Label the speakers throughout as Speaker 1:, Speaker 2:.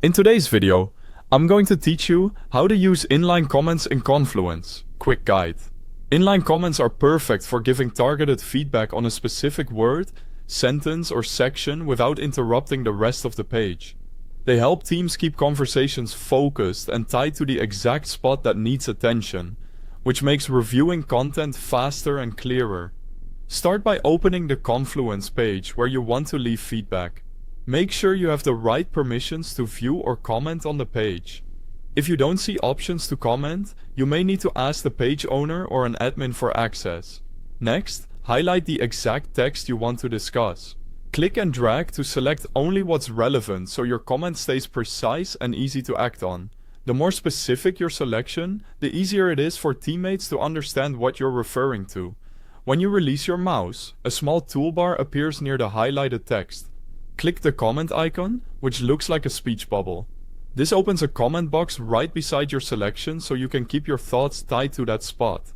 Speaker 1: In today's video, I'm going to teach you how to use inline comments in Confluence. Quick guide. Inline comments are perfect for giving targeted feedback on a specific word, sentence, or section without interrupting the rest of the page. They help teams keep conversations focused and tied to the exact spot that needs attention, which makes reviewing content faster and clearer. Start by opening the Confluence page where you want to leave feedback. Make sure you have the right permissions to view or comment on the page. If you don't see options to comment, you may need to ask the page owner or an admin for access. Next, highlight the exact text you want to discuss. Click and drag to select only what's relevant so your comment stays precise and easy to act on. The more specific your selection, the easier it is for teammates to understand what you're referring to. When you release your mouse, a small toolbar appears near the highlighted text. Click the comment icon, which looks like a speech bubble. This opens a comment box right beside your selection so you can keep your thoughts tied to that spot.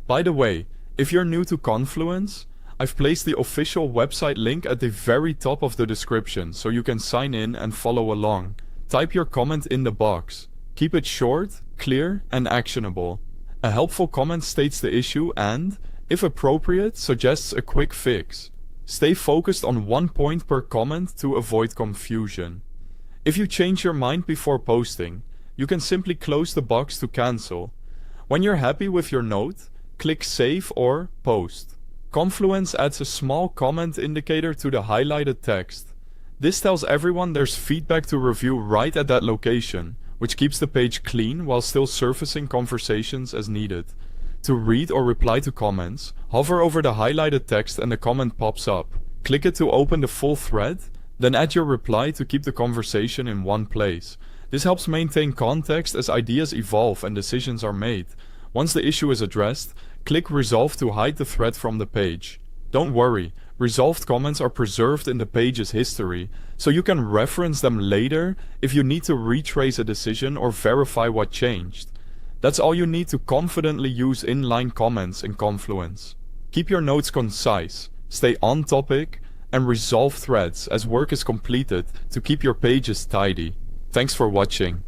Speaker 1: By the way, if you're new to Confluence, I've placed the official website link at the very top of the description so you can sign in and follow along. Type your comment in the box. Keep it short, clear, and actionable. A helpful comment states the issue and, if appropriate, suggests a quick fix. Stay focused on one point per comment to avoid confusion. If you change your mind before posting, you can simply close the box to cancel. When you're happy with your note, click Save or Post. Confluence adds a small comment indicator to the highlighted text. This tells everyone there's feedback to review right at that location, which keeps the page clean while still surfacing conversations as needed. To read or reply to comments, hover over the highlighted text and the comment pops up. Click it to open the full thread, then add your reply to keep the conversation in one place. This helps maintain context as ideas evolve and decisions are made. Once the issue is addressed, click Resolve to hide the thread from the page. Don't worry, resolved comments are preserved in the page's history, so you can reference them later if you need to retrace a decision or verify what changed. That's all you need to confidently use inline comments in Confluence. Keep your notes concise, stay on topic, and resolve threads as work is completed to keep your pages tidy. Thanks for watching.